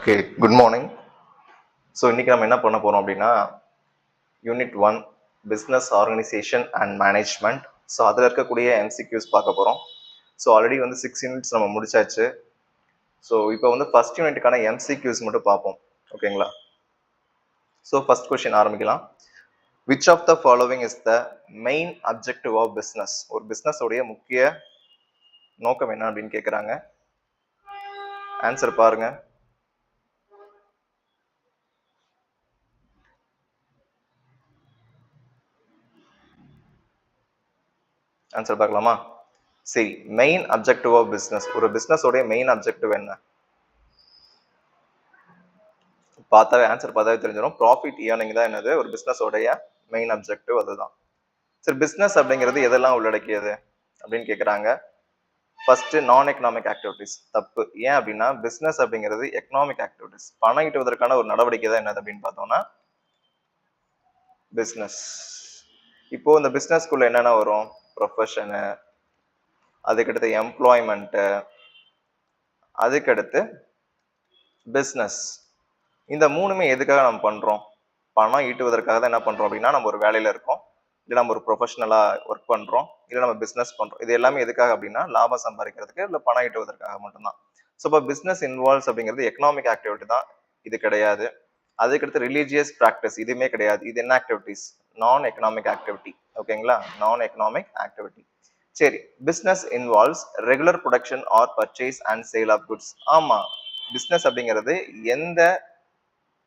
Okay, good morning. So இன்னைக்கு நம்ம என்ன பண்ண போறோம் அப்படின்னா, unit 1 business organisation and management. So அதில் இருக்கக்கூடிய எம்சிக்யூஸ் பார்க்க போகிறோம். ஸோ ஆல்ரெடி வந்து 6 யூனிட்ஸ் நம்ம முடிச்சாச்சு. ஸோ இப்போ வந்து ஃபர்ஸ்ட் யூனிட்டுக்கான எம்சிக்யூஸ் மட்டும் பார்ப்போம். ஓகேங்களா? ஸோ ஃபர்ஸ்ட் கொஸ்டின் ஆரம்பிக்கலாம். Which of the following is the main objective of business? ஒரு பிஸ்னஸ் உடைய முக்கிய நோக்கம் என்ன அப்படின்னு கேட்குறாங்க. ஆன்சர் பாருங்க. ஆன்சர் பார்க்கலாமா? சரி, மெயின் அப்ஜெக்டிவ் ஆஃப் பிஸ்னஸ். ஒரு பிஸ்னஸோடைய மெயின் அப்ஜெக்டிவ் என்ன? பார்த்தாவே ஆன்சர் பார்த்தாவே தெரிஞ்சிடும். ப்ராஃபிட் ஏர்னிங் தான் என்னது ஒரு பிஸ்னஸோடைய மெயின் அப்ஜெக்டிவ், அதுதான். சரி, பிஸ்னஸ் அப்படிங்கிறது எதெல்லாம் உள்ளடக்கியது அப்படின்னு கேட்குறாங்க. ஃபர்ஸ்ட் நான் எக்கனாமிக் ஆக்டிவிட்டிஸ். தப்பு. ஏன் அப்படின்னா பிஸ்னஸ் அப்படிங்கிறது எக்கனாமிக் ஆக்டிவிட்டிஸ். பணம் ஈட்டுவதற்கான ஒரு நடவடிக்கை தான் என்னது அப்படின்னு பார்த்தோம்னா பிஸ்னஸ். இப்போ இந்த பிஸ்னஸ்க்குள்ள என்னென்ன வரும்? ப்ரொஃபஷனு, அதுக்கடுத்து எம்ப்ளாய்மெண்ட்டு, அதுக்கடுத்து பிஸ்னஸ். இந்த மூணுமே எதுக்காக நம்ம பண்றோம்? பணம் ஈட்டுவதற்காக தான் என்ன பண்றோம் அப்படின்னா, நம்ம ஒரு வேலையில இருக்கோம், இல்லை நம்ம ஒரு ப்ரொஃபஷனலா ஒர்க் பண்றோம், இல்லை நம்ம பிஸ்னஸ் பண்றோம். இது எல்லாமே எதுக்காக அப்படின்னா லாபம் சம்பாதிக்கிறதுக்கு, இல்லை பணம் ஈட்டுவதற்காக மட்டும்தான். ஸோ இப்போ பிஸ்னஸ் இன்வால்வ்ஸ் அப்படிங்கிறது எக்கனாமிக் ஆக்டிவிட்டி தான், இது கிடையாது. அதுக்கடுத்து ரிலீஜியஸ் ப்ராக்டிஸ், இதுவுமே கிடையாது. இது என்ன ஆக்டிவிட்டிஸ்? நான் எக்கனாமிக் ஆக்டிவிட்டி. ஓகேங்களா? நான் எக்கனாமிக் ஆக்டிவிட்டி. சரி, business involves regular production or purchase and sale of goods. ஆமா, பிஸ்னஸ் அப்படிங்கிறது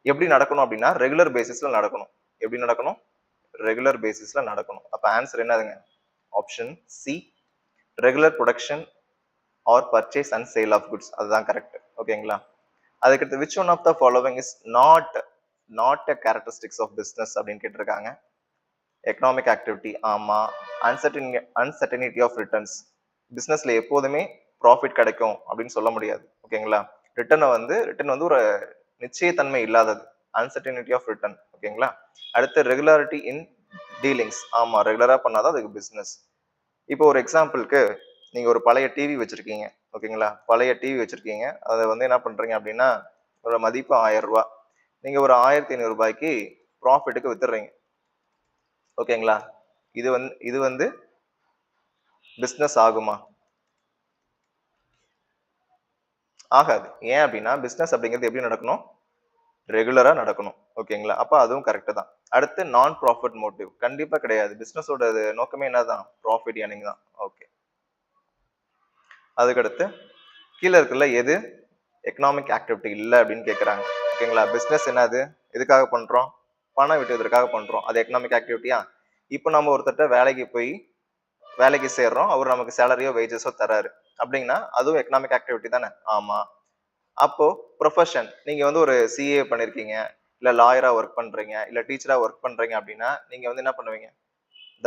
எப்படி நடக்கணும் அப்படின்னா ரெகுலர் பேசிஸ்ல நடக்கணும். எப்படி நடக்கணும்? ரெகுலர் பேசிஸ்ல நடக்கணும். அப்ப ஆன்சர் என்னதுங்க? Option C, regular production or purchase and sale of goods. அதுதான் கரெக்ட். ஓகேங்களா? அதுக்கடுத்து which one of the following is not a characteristics of business அப்படின்னு கேட்டிருக்காங்க. Economic activity. ஆமா. Uncertainty of returns. பிஸ்னஸ்ல எப்போதுமே ப்ராஃபிட் கிடைக்கும் அப்படின்னு சொல்ல முடியாது. ஓகேங்களா? ரிட்டர்ன் வந்து ஒரு நிச்சயத்தன்மை இல்லாதது. Uncertainty of return. ஓகேங்களா? அடுத்து ரெகுலாரிட்டி இன் டீலிங்ஸ். ஆமா, ரெகுலரா பண்ணாதான் அதுக்கு பிஸ்னஸ். இப்போ ஒரு எக்ஸாம்பிளுக்கு, நீங்க ஒரு பழைய டிவி வச்சிருக்கீங்க. ஓகேங்களா? பழைய டிவி வச்சிருக்கீங்க. அதை வந்து என்ன பண்றீங்க அப்படின்னா, ஒரு மதிப்பு 1000 ரூபாய், நீங்க ஒரு 1500 ரூபாய்க்கு ப்ராஃபிட்டுக்கு வித்துடுறீங்க. ஓகேங்களா? இது வந்து பிஸ்னஸ் ஆகுமா? ஆகாது. ஏன் அப்படின்னா பிஸ்னஸ் அப்படிங்கிறது எப்படி நடக்கணும்? ரெகுலரா நடக்கணும். ஓகேங்களா? அப்ப அதுவும் கரெக்ட் தான். அடுத்து நான் ப்ராஃபிட் மோட்டிவ். கண்டிப்பா கிடையாது. பிஸ்னஸோட நோக்கமே என்னதான்? ப்ராஃபிட் ஏர்னிங் தான். ஓகே. அதுக்கடுத்து கீழே இருக்குல்ல, எது எக்கனாமிக் ஆக்டிவிட்டி இல்லை அப்படின்னு கேட்குறாங்க. ஓகேங்களா? பிஸ்னஸ் என்னது? எதுக்காக பண்றோம்? பணம் விட்டுவதற்காக பண்றோம். அது எக்கனாமிக் ஆக்டிவிட்டியா? இப்போ நம்ம ஒருத்தர்ட்ட வேலைக்கு சேர்றோம், அவர் நமக்கு சேலரியோ வேஜஸோ தராரு அப்படின்னா அதுவும் எக்கனாமிக் ஆக்டிவிட்டி தானே? ஆமா. அப்போ ப்ரொஃபஷன், நீங்க வந்து ஒரு சிஏ பண்ணிருக்கீங்க, இல்ல லாயரா ஒர்க் பண்றீங்க, இல்ல டீச்சரா ஒர்க் பண்றீங்க அப்படின்னா நீங்க வந்து என்ன பண்ணுவீங்க?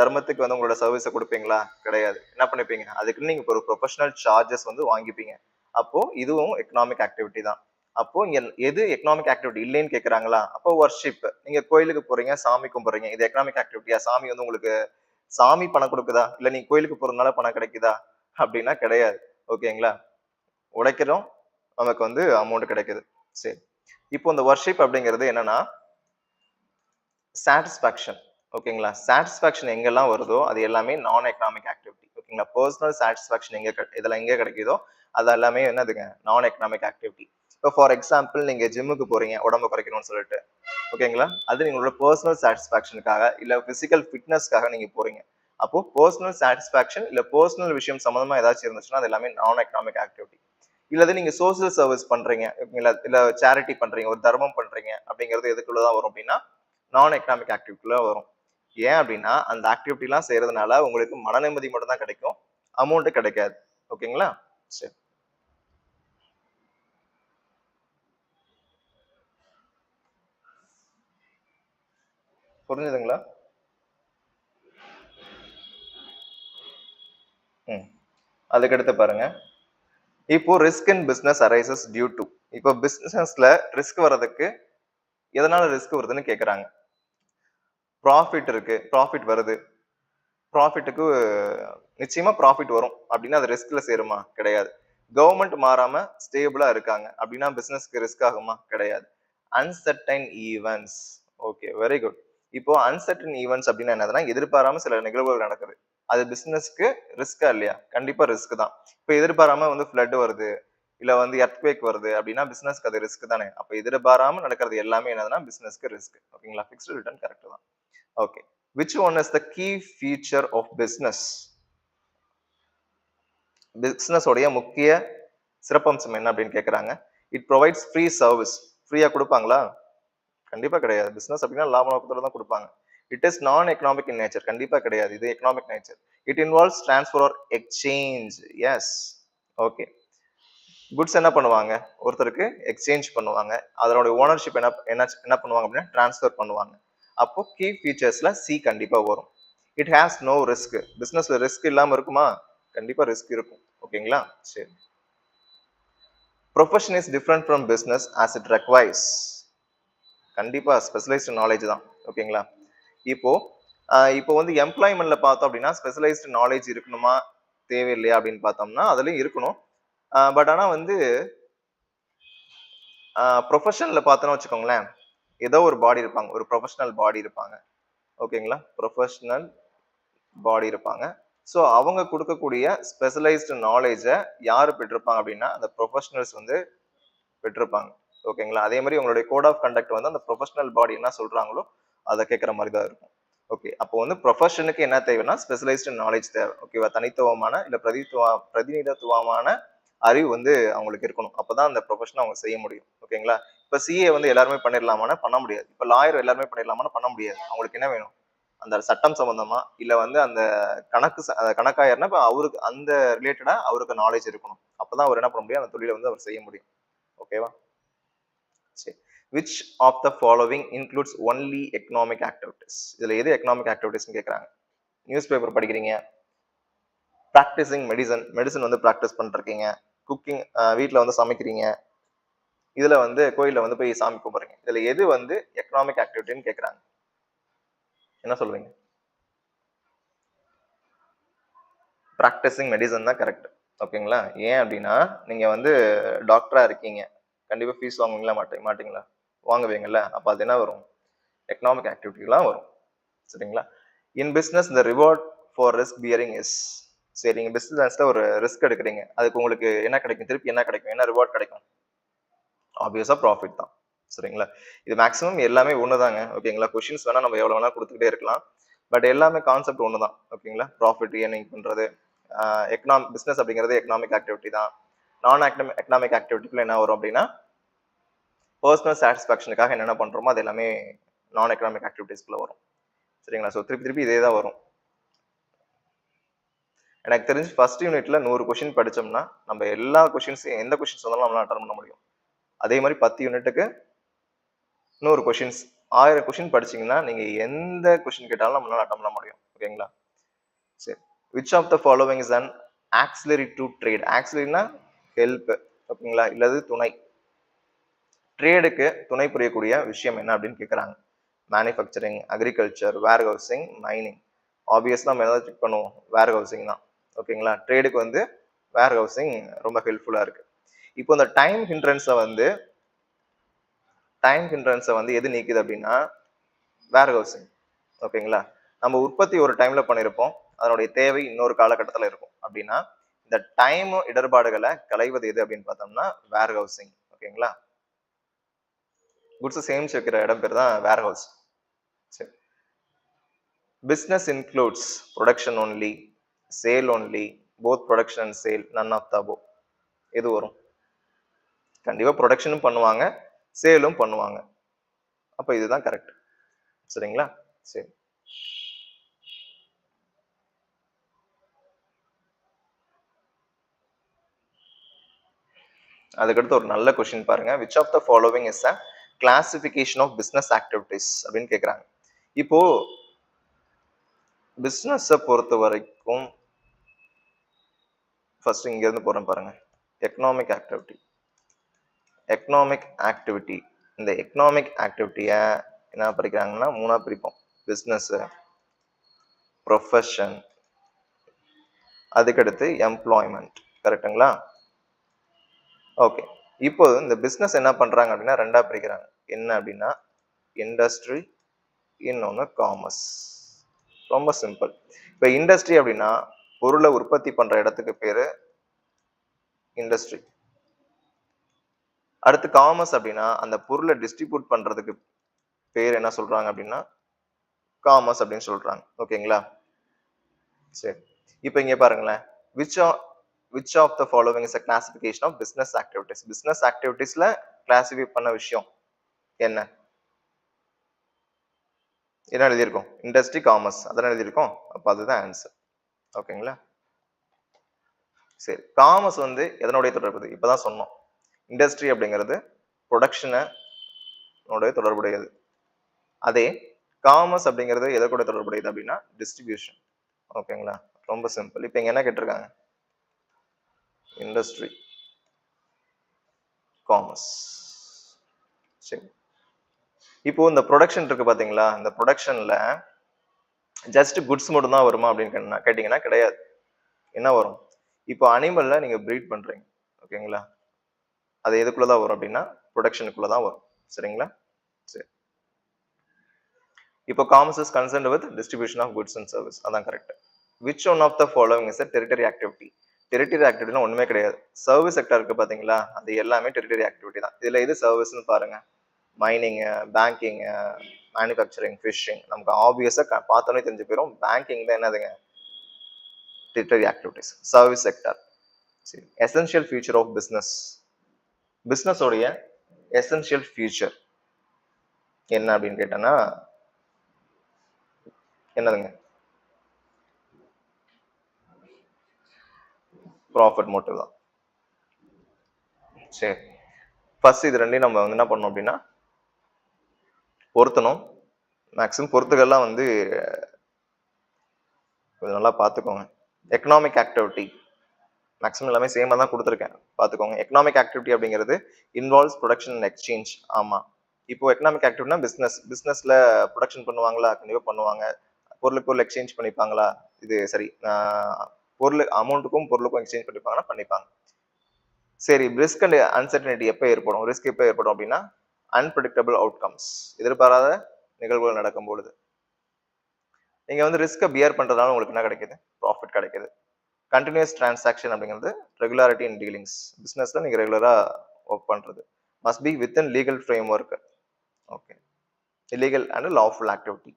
தர்மத்துக்கு வந்து உங்களோட சர்வீஸை கொடுப்பீங்களா? கிடையாது. என்ன பண்ணிப்பீங்க? அதுக்குன்னு நீங்க ஒரு ப்ரொஃபஷனல் சார்ஜஸ் வந்து வாங்கிப்பீங்க. அப்போ இதுவும் எக்கனாமிக் ஆக்டிவிட்டி தான். அப்போ இங்க எது எக்கனாமிக் ஆக்டிவிட்டி இல்லைன்னு கேக்குறாங்களா? அப்போ வர்ஷிப், நீங்க கோயிலுக்கு போறீங்க, சாமி கும்பிடுறீங்க, இது எக்கனாமிக் ஆக்டிவிட்டியா? சாமி வந்து உங்களுக்கு சாமி பணம் கொடுக்குதா? இல்ல நீங்க கோயிலுக்கு போறதுனால பணம் கிடைக்குதா அப்படின்னா கிடையாது. ஓகேங்களா? உழைக்கிறோம், நமக்கு வந்து அமௌண்ட் கிடைக்குது. சரி, இப்போ இந்த வர்ஷிப் அப்படிங்கிறது என்னன்னா சாட்டிஸ்பாக்சன். ஓகேங்களா? சாட்டிஸ்பாக்சன் எங்கெல்லாம் வருதோ அது எல்லாமே நான் எக்கனாமிக் ஆக்டிவிட்டி. ஓகேங்களா? பர்சனல் சாட்டிஸ்பாக்சன் இதெல்லாம் எங்க கிடைக்குதோ அது எல்லாமே என்னதுங்க? நான் எக்கனாமிக் ஆக்டிவிட்டி. இப்போ ஃபார் எக்ஸாம்பிள், நீங்க ஜிம்முக்கு போறீங்க உடம்பு குறைக்கணும்னு சொல்லிட்டு. ஓகேங்களா? அது நீங்களோட பர்சனல் சாட்டிஸ்பாக்சனுக்காக இல்ல பிசிக்கல் ஃபிட்னஸ்க்காக நீங்க போறீங்க. அப்போ பர்சனல் சாட்டிஸ்பாக்சன் இல்ல பர்சனல் விஷயம் சம்பந்தமா ஏதாச்சும் இருந்துச்சுன்னா அது எல்லாமே நான் எக்கனாமிக் ஆக்டிவிட்டி. இல்லது நீங்க சோசியல் சர்வீஸ் பண்றீங்க, இல்ல சேரிட்டி பண்றீங்க, ஒரு தர்மம் பண்றீங்க அப்படிங்கிறது எதுக்குள்ளதான் வரும் அப்படின்னா நான் எக்கனாமிக் ஆக்டிவிட்டில வரும். ஏன் அப்படின்னா அந்த ஆக்டிவிட்டி எல்லாம் செய்யறதுனால உங்களுக்கு மன நிம்மதி மட்டும் தான் கிடைக்கும், அமௌண்ட் கிடைக்காது. ஓகேங்களா? சரி, புரிஞ்சுதுங்களா? அதுக்கடுத்து பாருங்க. இப்போ risk in business arises due to. இப்போ பிசினஸ்ல ரிஸ்க் வர்றதுக்கு எதனால ரிஸ்க் வருதுன்னு கேக்குறாங்க. ப்ராஃபிட் இருக்கு, ப்ராஃபிட் வருது, ப்ராஃபிட்டுக்கு நிச்சயமா ப்ராஃபிட் வரும் அப்படின்னா அது ரிஸ்க்ல சேருமா? கிடையாது. கவர்மெண்ட் மாறாம ஸ்டேபிளா இருக்காங்க அப்படின்னா பிசினஸ்க்கு ரிஸ்க் ஆகுமா? கிடையாது. Uncertain events. Okay, very good. இப்போ அன்சர்டன் ஈவென்ட்ஸ் அப்படின்னா என்னதுன்னா, எதிர்பாராம சில நிகழ்வுகள் நடக்குது. அது பிசினஸ்க்கு ரிஸ்கா இல்லையா? கண்டிப்பா ரிஸ்க் தான். இப்போ எதிர்பாராம வந்து ஃப்ளட் வருது, இல்ல வந்து எர்த்குவேக் வருது அப்படின்னா பிசினஸ்க்கு அது ரிஸ்க் தானே. அப்ப எதிர்பாராம நடக்கிறது எல்லாமே என்னதுன்னா பிசினஸ்க்கு ரிஸ்க். ஓகேங்களா? ஃபிக்ஸ்டு ரிட்டர்ன் கரெக்ட் தான். Okay. Which one is the key feature of business? Business உடைய முக்கிய சிறப்பம்சம் என்ன அப்படின்னு கேக்குறாங்க. It provides free service. ஃப்ரீயா கொடுப்பாங்களா? கண்டிப்பா கிடையாது. பிசினஸ் அப்படின்னா லாப நோக்கத்தோட தான் கொடுப்பாங்க. It is non economic in nature. கண்டிப்பா கிடையாது. இது economic nature. It involves transfer or exchange. Yes. Okay. Goods என்ன பண்ணுவாங்க? ஒருத்தருக்கு எக்ஸ்சேஞ்ச் பண்ணுவாங்க. அதனுடைய ஓனர்ஷிப் என்ன என்ன என்ன பண்ணுவாங்க அப்படின்னா டிரான்ஸ்ஃபர் பண்ணுவாங்க. அப்போ கீ ஃபீச்சர்ஸ்ல சி கண்டிப்பா வரும். It has no risk. பிசினஸ்ல ரிஸ்க் இல்லாம இருக்குமா? கண்டிப்பா ரிஸ்க் இருக்கும். ஓகேங்களா? சரி. Profession is different from business as it requires. கண்டிப்பா ஸ்பெஷலைஸ்டு நாலேஜ் தான். ஓகேங்களா? இப்போ இப்போ வந்து எம்ப்ளாய்மெண்ட்ல பார்த்தோம் அப்படின்னா ஸ்பெஷலைஸ்டு நாலேஜ் இருக்கணுமா தேவையில்லையா அப்படின்னு பார்த்தோம்னா அதுலயும் இருக்கணும். பட் ஆனா வந்து ப்ரொஃபஷன்ல பார்த்தோம்னு வச்சுக்கோங்களேன், ஏதோ ஒரு பாடி இருப்பாங்க, ஒரு ப்ரொஃபஷனல் பாடி இருப்பாங்க. ஓகேங்களா? ப்ரொஃபஷனல் பாடி இருப்பாங்க. ஸோ அவங்க கொடுக்கக்கூடிய ஸ்பெஷலைஸ்டு நாலேஜை யார் பெற்றிருப்பாங்க அப்படின்னா அந்த ப்ரொஃபஷனல்ஸ் வந்து பெற்றிருப்பாங்க. ஓகேங்களா? அதே மாதிரி உங்களுடைய கோட் ஆஃப் கண்டக்ட் வந்து அந்த ப்ரொஃபஷனல் பாடி என்ன சொல்றாங்களோ அதை கேட்குற மாதிரி தான் இருக்கும். ஓகே, அப்போ வந்து ப்ரொஃபஷனுக்கு என்ன தேவைன்னா ஸ்பெஷலைஸ்டு நாலேஜ் தேவை. ஓகேவா? தனித்துவமான இல்ல பிரதிநிதித்துவமான அறிவு வந்து அவங்களுக்கு இருக்கணும். அப்பதான் அந்த ப்ரொஃபஷனை அவங்க செய்ய முடியும். ஓகேங்களா? இப்ப சிஏ வந்து எல்லாருமே பண்ணிடலாமான்னா பண்ண முடியாது. இப்ப லாயர் எல்லாருமே பண்ணிடலாமான்னா பண்ண முடியாது. அவங்களுக்கு என்ன வேணும்? அந்த சட்டம் சம்பந்தமா இல்ல வந்து அந்த கணக்காயர்னா இப்ப அவருக்கு அந்த ரிலேட்டடா அவருக்கு நாலேஜ் இருக்கணும். அப்பதான் அவர் என்ன பண்ண முடியும்? அந்த தொழிலை வந்து அவர் செய்ய முடியும். ஓகேவா? சரி. Which of the following includes only economic activities? இதுல எது எக்கனாமிக் ஆக்டிவிட்டிஸ்னு கேட்கறாங்க. நியூஸ் பேப்பர் படிக்கிறீங்க, பிராக்டிசிங் மெடிசன் மெடிசன் வந்து பிராக்டிஸ் பண்ணிருக்கீங்க, குக்கிங் வீட்டில் வந்து சமைக்கிறீங்க, இதுல வந்து கோயிலில் வந்து போய் சாமி கும்பிட்றீங்க. இதுல எது வந்து எக்கனாமிக் ஆக்டிவிட்டின்னு கேட்கறாங்க. என்ன சொல்லுவீங்க? பிராக்டிசிங் மெடிசன் தான் கரெக்ட். ஓகேங்களா? ஏன் அப்படின்னா நீங்க வந்து டாக்டரா இருக்கீங்க, கண்டிப்பா ஃபீஸ் வாங்குவீங்களா மாட்டீங்களா? வாங்குவீங்கல்ல. அப்ப அது என்ன வரும்? எக்கனாமிக் ஆக்டிவிட்டிலாம் வரும். சரிங்களா? இன் business the reward for risk bearing is. சரி, நீங்க பிசினஸ்ல ஒரு ரிஸ்க் எடுக்கிறீங்க, அதுக்கு உங்களுக்கு என்ன கிடைக்கும்? திருப்பி என்ன கிடைக்கும்? என்ன ரிவார்ட் கிடைக்கும்? ஆப்வியஸா ப்ராஃபிட் தான். சரிங்களா? இது மேக்ஸிமம் எல்லாமே ஒண்ணுதாங்க. ஓகேங்களா? கொஸ்டின்ஸ் வேணா நம்ம எவ்வளவு வேணா கொடுத்துக்கிட்டே இருக்கலாம். பட் எல்லாமே கான்செப்ட் ஒண்ணுதான். ஓகேங்களா? ப்ராஃபிட் ஏர்னிங் பண்றது, பிசினஸ் அப்படிங்கிறது எக்கனாமிக் ஆக்டிவிட்டி தான். நான் எக்கனாமிக் ஆக்டிவிட்டிக்குள்ள என்ன வரும் அப்படின்னா பர்சனல் சாட்டிஸ்பாக்சனுக்காக என்னென்ன பண்றோமோ அது எல்லாமே நான் எக்கனாமிக் ஆக்டிவிட்டிஸ்குள்ள வரும். சரிங்களா? ஸோ திருப்பி திருப்பி இதே தான் வரும். எனக்கு தெரிஞ்சு ஃபர்ஸ்ட் யூனிட்ல 100 கொஸ்டின் படிச்சோம்னா நம்ம எல்லா கொஸ்டின்ஸையும் எந்த கொஸ்டின்ஸ் வந்தாலும் நம்மளால அட்டன் பண்ண முடியும். அதே மாதிரி 10 யூனிட்டுக்கு 100 கொஸ்டின்ஸ், 1000 கொஸ்டின் படிச்சீங்கன்னா நீங்க எந்த கொஸ்டின் கேட்டாலும் நம்மளால அட்டன் பண்ண முடியும். ஓகேங்களா? சரி. Which of the following is an auxiliary to trade? ஆக்சிலரினா ஹெல்ப். ஓகேங்களா? இல்லது துணை. ட்ரேடுக்கு துணை புரியக்கூடிய விஷயம் என்ன அப்படின்னு கேட்குறாங்க. மேனுஃபேக்சரிங், அக்ரிகல்ச்சர், வேர் ஹவுசிங், மைனிங். ஆப்வியஸ்லா நம்ம எதாவது செக் பண்ணுவோம், வேர் ஹவுசிங் தான். ஓகேங்களா? ட்ரேடுக்கு வந்து வேர் ஹவுசிங் ரொம்ப ஹெல்ப்ஃபுல்லா இருக்கு. இப்போ இந்த டைம் ஹிண்ட்ரன்ஸை வந்து எது நீக்குது அப்படின்னா வேர் ஹவுசிங். ஓகேங்களா? நம்ம உற்பத்தி ஒரு டைம்ல பண்ணியிருப்போம், அதனுடைய தேவை இன்னொரு காலகட்டத்தில் இருக்கும் அப்படின்னா இந்த டைம் இடர்பாடுகளை களைவது எது அப்படின்னு பார்த்தோம்னா வேர் ஹவுசிங். ஓகேங்களா? குட்ஸ் சேமிச்சு வைக்கிற இடம் பேர் தான் வேர் ஹவுஸ். சரி. Business includes production only, sale only, both production and sale, none of the above. எது வரும்? கண்டிப்பா ப்ரொடக்ஷனும் பண்ணுவாங்க, சேலும் பண்ணுவாங்க. அப்ப இதுதான் கரெக்ட். சரிங்களா? சரி. அதுக்கடுத்து ஒரு நல்ல கொஸ்டின் பாருங்க. Which of the following is a classification of business activities அப்படின்னு கேட்குறாங்க. இப்போ பிசினஸை பொறுத்த வரைக்கும் ஃபர்ஸ்ட் இங்க இருந்து போறேன் பாருங்க. Economic activity. எக்கனாமிக் ஆக்டிவிட்டி, இந்த எக்கனாமிக் ஆக்டிவிட்டியை என்ன படிக்கிறாங்கன்னா 3ஆ பிரிப்போம். பிசினஸ், ப்ரொஃபஷன், அதுக்கடுத்து எம்ப்ளாய்மெண்ட். கரெக்டுங்களா? ஓகே. இப்போ இந்த பிசினஸ் என்ன பண்றாங்க அப்படின்னா 2ஆ பிரிக்கிறாங்க. என்ன அப்படின்னா இண்டஸ்ட்ரி, இன்னொன்னு காமர்ஸ். ரொம்ப சிம்பிள். இப்ப இண்டஸ்ட்ரி அப்படின்னா பொருளை உற்பத்தி பண்ற இடத்துக்கு பேரு இண்டஸ்ட்ரி. அடுத்து காமர்ஸ் அப்படின்னா அந்த பொருளை டிஸ்ட்ரிபியூட் பண்றதுக்கு பேர் என்ன சொல்றாங்க அப்படின்னா காமர்ஸ் அப்படின்னு சொல்றாங்க. ஓகேங்களா? சரி. இப்ப இங்க பாருங்களேன். Which uh which of the following is a classification of business activities. Business ஆக்டிவிட்டீஸ்ல கிளாசிஃபை பண்ண விஷயம் என்ன? என்ன எழுதியிருக்கோம்? இண்டஸ்ட்ரி, காமர்ஸ் அதானே எழுதியிருக்கோம். அப்ப அதுதான் ஆன்சர். ஓகேங்களா? சரி. காமர்ஸ் வந்து எதனுடைய தொடர்புது? இப்பதான் சொன்னோம். இண்டஸ்ட்ரி அப்படிங்கிறது புரொடக்ஷனோட தொடர்புடையது. அதே காமர்ஸ் அப்படிங்கிறது எதை கூட தொடர்புடையது அப்படின்னா டிஸ்ட்ரிபியூஷன். ஓகேங்களா? ரொம்ப சிம்பிள். இப்ப இங்க என்ன கேட்டிருக்காங்க? Industry, commerce. சரி. இப்போ இந்த ப்ரொடக்ஷன் இருக்கு பாத்தீங்களா? இந்த ப்ரொடக்ஷன்ல ஜஸ்ட் குட்ஸ் மட்டும் தான் வருமா அப்படின்னு கேட்டீங்கன்னா கிடையாது. என்ன வரும்? இப்போ அனிமல்ல நீங்க ப்ரீட் பண்றீங்க. ஓகேங்களா? அது எதுக்குள்ள தான் வரும் அப்படின்னா ப்ரொடக்ஷனுக்குள்ள தான் வரும். சரிங்களா? சரி. இப்போ commerce is concerned with distribution of goods and service. அதான் correct. Which one of the following is a tertiary activity? Tertiary ஆக்டிவிட்டினா ஒண்ணுமே கிடையாது. சர்வீஸ் செக்டர் இருக்கு பாத்தீங்களா? அது எல்லாமே டெரிட்டரி ஆக்டிவிட்டி தான். இதுல எது சர்வீஸ்னு பாருங்க. Mining, banking, manufacturing, fishing. நமக்கு ஆப்வியஸா பார்த்தோன்னே தெரிஞ்சு போயிடும். பேங்கிங் தான் என்னதுங்க? Tertiary activities. Service sector. சரி. Essential feature of business. Business உடைய எசென்ஷியல் ஃபியூச்சர் என்ன அப்படின்னு கேட்டோம்னா என்னதுங்க? ப்ராஃபிட் மோட்டிவ் தான். சரி. ஃபர்ஸ்ட் இது ரெண்டையும் நம்ம வந்து என்ன பண்ணோம் அப்படின்னா பொருத்தணும். மேக்ஸிமம் பொறுத்துக்கள்லாம் வந்து கொஞ்சம் நல்லா பார்த்துக்கோங்க. எக்கனாமிக் ஆக்டிவிட்டி மேக்ஸிமம் எல்லாமே சேமா தான் கொடுத்துருக்கேன். பார்த்துக்கோங்க. எக்கனாமிக் ஆக்டிவிட்டி அப்படிங்கிறது இன்வால்வ்ஸ் ப்ரொடக்ஷன் அண்ட் எக்ஸ்சேஞ்ச். ஆமா. இப்போ எக்கனாமிக் ஆக்டிவிட்டினா பிசினஸ். பிசினஸ்ல ப்ரொடக்ஷன் பண்ணுவாங்களா? கண்டிப்பா பண்ணுவாங்க. பொருளுக்கு பொருள் எக்ஸ்சேஞ்ச் பண்ணிப்பாங்களா? இது சரி. பொருள் அமௌண்ட்டுக்கும் பொருளுக்கும் எக்ஸ்சேஞ்ச் பண்ணிப்பாங்கன்னா பண்ணிப்பாங்க. சரி. ரிஸ்க் அண்ட் அன்சர்டனிட்டி எப்போ ஏற்படும்? ரிஸ்க் எப்போ ஏற்படும் அப்படின்னா அன்பிரடிக்டபிள் அவுட்கம்ஸ். எதிர்பாராத நிகழ்வுகள் நடக்கும் பொழுது. நீங்க வந்து ரிஸ்கை பியர் பண்றதுனால உங்களுக்கு என்ன கிடைக்குது? ப்ராஃபிட் கிடைக்குது. கண்டினியூஸ் டிரான்சாக்ஷன் அப்படிங்கிறது ரெகுலாரிட்டி இன் டீலிங்ஸ். பிசினஸ்ல நீங்க ரெகுலரா ஒர்க் பண்றது. Must be within legal framework. Okay. Illegal and lawful activity.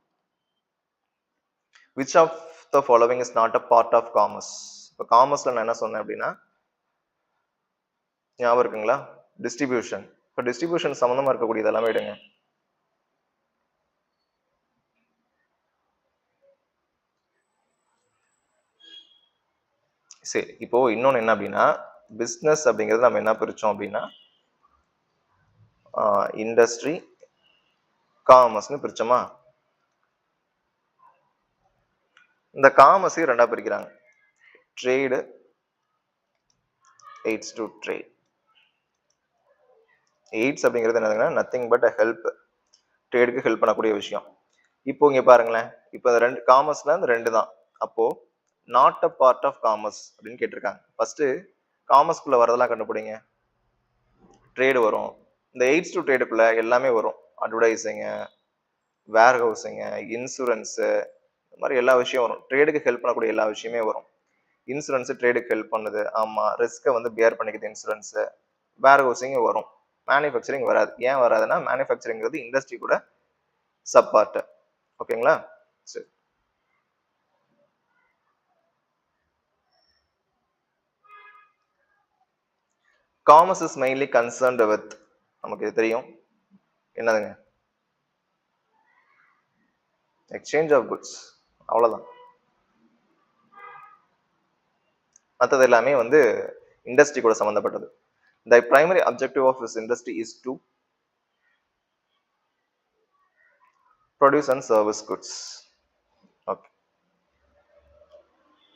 Which of the following is not a part of commerce? இப்போ காமர்ஸ்ல நான் என்ன சொன்னேன் அப்படின்னா ஞாபகம் இருக்குங்களா? டிஸ்ட்ரிபியூஷன். இப்போ டிஸ்ட்ரிபியூஷன் சம்மந்தமா இருக்கக்கூடியது எல்லாமே எடுங்க. சரி. இப்போ இன்னொன்னு என்ன அப்படின்னா பிசினஸ் அப்படிங்கிறது நம்ம என்ன பிரிச்சோம் அப்படின்னா இண்டஸ்ட்ரி, காமர்ஸ்னு பிரிச்சோமா? இந்த காமர்ஸையும் ரெண்டா பிரிக்கிறாங்க. Trade, AIDS to trade. AIDS அப்படிங்கிறது என்னதுன்னா நத்திங் பட் ஹெல்ப். ட்ரேடுக்கு ஹெல்ப் பண்ணக்கூடிய விஷயம். இப்போ இங்க பாருங்களேன். இப்போ இந்த ரெண்டு காமர்ஸ்ல இந்த ரெண்டு தான். அப்போ not a part of commerce அப்படின்னு கேட்டிருக்காங்க. ஃபர்ஸ்ட் காமர்ஸ்குள்ள வரதெல்லாம் கண்டுபிடிங்க. ட்ரேடு வரும். இந்த எய்ட்ஸ் டு ட்ரேடுக்குள்ள எல்லாமே வரும். அட்வர்டைசிங், வேர் ஹவுசிங், இன்சூரன்ஸ், இந்த மாதிரி எல்லா விஷயம் வரும். ட்ரேடுக்கு ஹெல்ப் பண்ணக்கூடிய எல்லா விஷயமே வரும். இன்சூரன்ஸ் ட்ரேடுக்கு ஹெல்ப் பண்ணுது. ஆமா. ரிஸ்க்கை வந்து பியர் பண்ணிக்குது இன்சூரன்ஸ். வேர் ஹவுசிங் வரும். மேனுஃபேக்சரிங் வராது. ஏன் வராதுன்னா மேனுஃபேக்சரிங்கிறது இண்டஸ்ட்ரி கூட சப் பார்ட். ஓகேங்களா? சரி. Commerce is mainly concerned with நமக்கு இது தெரியும். என்னதுங்க? Exchange of goods. அவ்வளவுதான். மற்றது எல்லாமே வந்து இண்டஸ்ட்ரி கூட சம்பந்தப்பட்டது. The primary objective of this industry is to produce and service goods. Okay.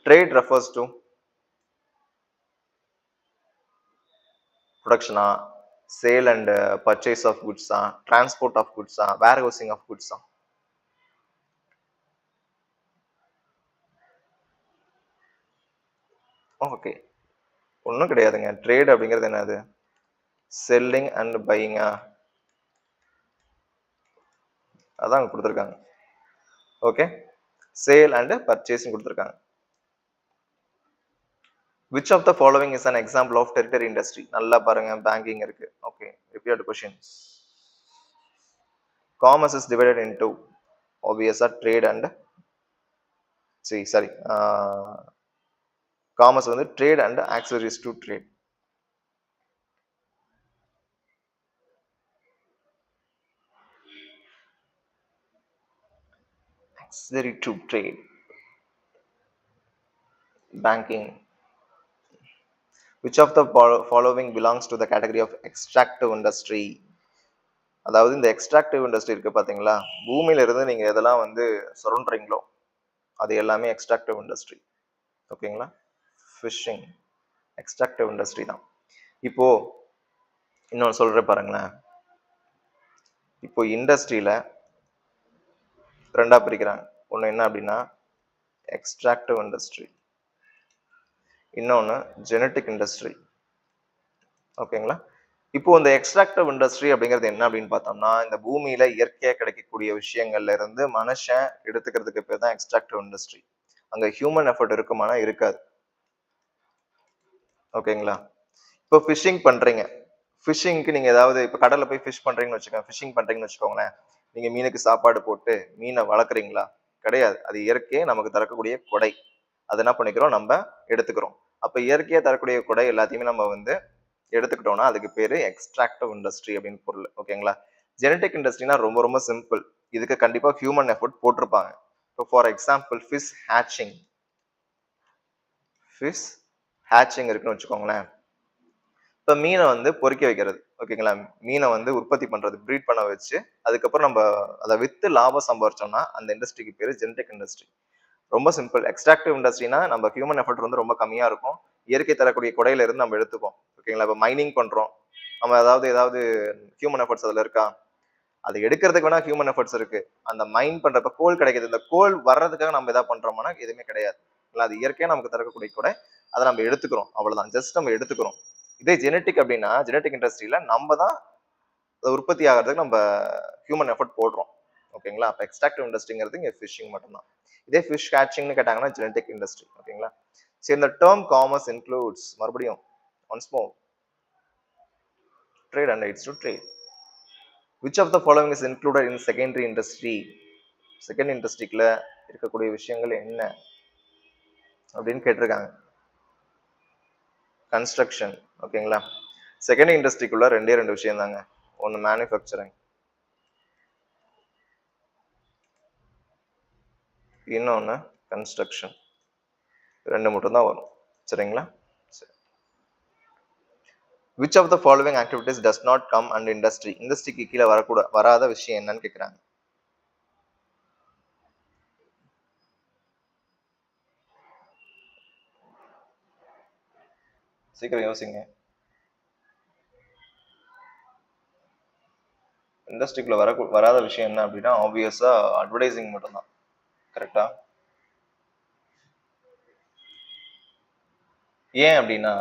Trade refers to production, sale and purchase of goods, transport of goods, warehousing of goods. Okay. ஒன்றும் கிடையாதுங்க. Trade அப்படிங்கிறது என்னது? Selling and பையிங்கா, அதான் கொடுத்துருக்காங்க. Okay, sale and purchase கொடுத்துருக்காங்க. Which of the following is an example of tertiary industry? நல்லா பாருங்க, banking இருக்கு. Okay, repeat questions. Commerce is divided into obvious trade and sorry, commerce வந்து trade and accessories to trade. Accessory to trade. Banking. Which of the following belongs to the category of extractive industry? அதாவது இந்த extractive industry இருக்கு பாத்தீங்களா, பூமியில இருந்து நீங்க எதெல்லாம் வந்து சுரண்டுறீங்களோ அது எல்லாமே எக்ஸ்ட்ராக்டிவ் இண்டஸ்ட்ரி. ஓகேங்களா, ஃபிஷிங் எக்ஸ்ட்ராக்டிவ் இண்டஸ்ட்ரி தான். இப்போ இன்னொன்று சொல்றேன் பாருங்களேன். இப்போ இண்டஸ்ட்ரியில ரெண்டா பிரிக்கிறாங்க. ஒன்று என்ன அப்படின்னா எக்ஸ்ட்ராக்டிவ் இண்டஸ்ட்ரி, இன்னொன்று ஜெனட்டிக் இண்டஸ்ட்ரி. ஓகேங்களா, இப்போ இந்த எக்ஸ்ட்ராக்டிவ் இண்டஸ்ட்ரி அப்படிங்கிறது என்ன அப்படின்னு பார்த்தோம்னா, இந்த பூமியில இயற்கையா கிடைக்கக்கூடிய விஷயங்கள்ல இருந்து மனுஷன் எடுத்துக்கிறதுக்கு பேர் தான் எக்ஸ்ட்ராக்டிவ் இண்டஸ்ட்ரி. அங்க ஹியூமன் எஃபர்ட் இருக்குமானா இருக்காது. ஓகேங்களா, இப்போ ஃபிஷிங் பண்றீங்க, ஃபிஷிங்க்கு நீங்க ஏதாவது இப்போ கடல்ல போய் ஃபிஷ் பண்றீங்கன்னு வச்சுக்கோங்க, ஃபிஷிங் பண்றீங்கன்னு வச்சுக்கோங்களேன், நீங்க மீனுக்கு சாப்பாடு போட்டு மீனை வளர்க்குறீங்களா? கிடையாது. அது இயற்கையே நமக்கு தரக்கூடிய கொடை. அதை என்ன பண்ணிக்கிறோம், நம்ம எடுத்துக்கிறோம். அப்ப இயற்கையா தரக்கூடிய கொடை எல்லாத்தையுமே நம்ம வந்து எடுத்துக்கிட்டோம்னா அதுக்கு பேரு எக்ஸ்ட்ராக்டிவ் இண்டஸ்ட்ரி அப்படின்னு பொருள். ஓகேங்களா, ஜெனட்டிக் இண்டஸ்ட்ரினா ரொம்ப ரொம்ப சிம்பிள். இதுக்கு கண்டிப்பா ஹியூமன் எஃபர்ட் போட்டிருப்பாங்க. இப்போ ஃபார் எக்ஸாம்பிள் ஃபிஷ் ஹேட்சிங், ஃபிஷ் ஹேட்சிங் இருக்குன்னு வச்சுக்கோங்களேன். இப்போ மீனை வந்து பொறிக்க வைக்கிறது. ஓகேங்களா, மீனை வந்து உற்பத்தி பண்றது, ப்ரீட் பண்ண வச்சு அதுக்கப்புறம் நம்ம அதை வித்து லாபம் சம்பாரிச்சோம்னா அந்த இண்டஸ்ட்ரிக்கு பேரு ஜெனட்டிக் இண்டஸ்ட்ரி. ரொம்ப சிம்பிள். எக்ஸ்ட்ராக்டிவ் இண்டஸ்ட்ரினா நம்ம ஹியூமன் எஃபர்ட் வந்து ரொம்ப கம்மியா இருக்கும், இயற்கை தரக்கூடிய கொடையில இருந்து நம்ம எடுத்துப்போம். ஓகேங்களா, இப்போ மைனிங் பண்றோம், நம்ம ஏதாவது ஹியூமன் எஃபர்ட்ஸ் அதுல இருக்கா? அது எடுக்கிறதுக்கு வேணா ஹியூமன் எஃபர்ட்ஸ் இருக்கு. அந்த மைன் பண்றப்ப கோல் கிடைக்குது, இந்த கோல் வர்றதுக்காக நம்ம எதாவது பண்றோம்னா எதுவுமே கிடையாது. அது இயற்கையா நமக்கு தரக்கூடிய கூட அதை நம்ம எடுத்துக்கிறோம், அவ்வளவுதான். ஜஸ்ட் நம்ம எடுத்துக்கிறோம். இதே ஜெனட்டிக் அப்படின்னா ஜெனட்டிக் இண்டஸ்ட்ரியில நம்ம தான் உற்பத்தி ஆகிறதுக்கு நம்ம ஹியூமன் எஃபர்ட் போடுறோம். ஓகேங்களா, அப்ப எக்ஸ்ட்ராக்டிவ் இண்டஸ்ட்ரிங்கிறது இங்க ஃபிஷிங் மட்டும்தான். இதே ஃபிஷ் கேட்சிங்னு கேட்டாங்கன்னா ஜெனட்டிக் இண்டஸ்ட்ரி. ஓகேங்களா, சரி, இந்த டேர்ம் காமர்ஸ் இன்க்ளூட்ஸ், மறுபடியும் once more, trade and aids to trade. Which of the following is included in secondary industry? Second இண்டஸ்ட்ரிக்குள்ள இருக்கக்கூடிய விஷயங்கள் என்ன அப்படின்னு கேட்டிருக்காங்க. கன்ஸ்ட்ரக்ஷன். ஓகேங்களா, செகண்ட் இண்டஸ்ட்ரிக்குள்ள ரெண்டு விஷயம் தாங்க. ஒன்னு மேனுஃபேக்சரிங், இன்னொன்னு கன்ஸ்ட்ரக்ஷன். ரெண்டு மட்டும் தான் வரும். சரிங்களா, சரி. Which of the following activities does not come under industry? இண்டஸ்ட்ரிக்கு கீழே வராத விஷயம் என்னன்னு கேக்குறாங்க. சீக்கிரம் யோசிங்க. இண்டஸ்ட்ரிக்குள்ள வராத விஷயம் என்ன அப்படின்னா ஆப்வியஸா அட்வர்டைசிங் மட்டும்தான். கரெக்டா? ஏன் அப்படின்னா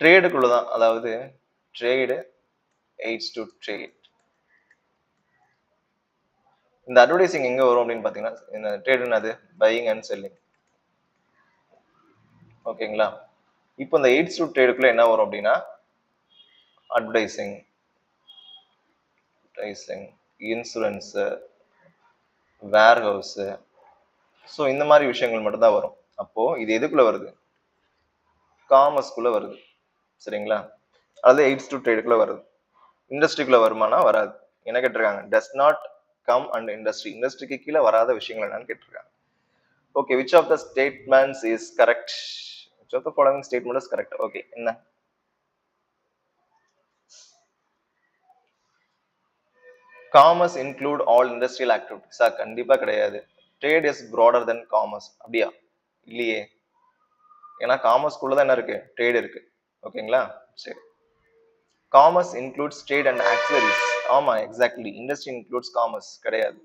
ட்ரேடுக்குள்ளதான், அதாவது ட்ரேடு எய்ட்ஸ் டு ட்ரேட். இந்த அட்வர்டைசிங் எங்க வரும் அப்படின்னு பாத்தீங்கன்னா, இந்த ட்ரேடுன்னு அது பையிங் அண்ட் செல்லிங். ஓகேங்களா, இப்போ இந்த எய்ட்ஸ் டு ட்ரேடுக்குள்ள என்ன வரும் அப்படின்னா அட்வர்டைசிங், இன்சூரன்ஸ், வேர் ஹவுஸ், ஸோ இந்த மாதிரி விஷயங்கள் மட்டும் தான் வரும். அப்போ இது எதுக்குள்ள வருது? காமர்ஸ்குள்ள வருது. சரிங்களா, அது எய்ட்ஸ் டு ட்ரேடுக்குள்ள வருது. இண்டஸ்ட்ரிக்குள்ள வருமானா வராது. என்ன கேட்டிருக்காங்க? Does not come under industry. இண்டஸ்ட்ரிக்கு கீழே வராத விஷயங்கள் என்னன்னு கேட்டிருக்காங்க. Okay, which of the statements is correct? Which of the following statement is correct? Okay, என்ன? காமர்ஸ் இன்க்ளூட் ஆல் இண்டஸ்ட்ரியல் ஆக்டிவிட்டிஸா? கண்டிப்பா கிடையாது. Trade is broader than commerce. அப்படியா? இல்லையே. ஏன்னா காமர்ஸ்குள்ள தான் என்ன இருக்கு? ட்ரேட் இருக்கு. ஓகேங்களா, சரி. Commerce includes trade and ஆக்சரிஸ். ஆமா, எக்ஸாக்ட்லி. இண்டஸ்ட்ரி இன்க்ளூட்ஸ் காமர்ஸ் கிடையாது.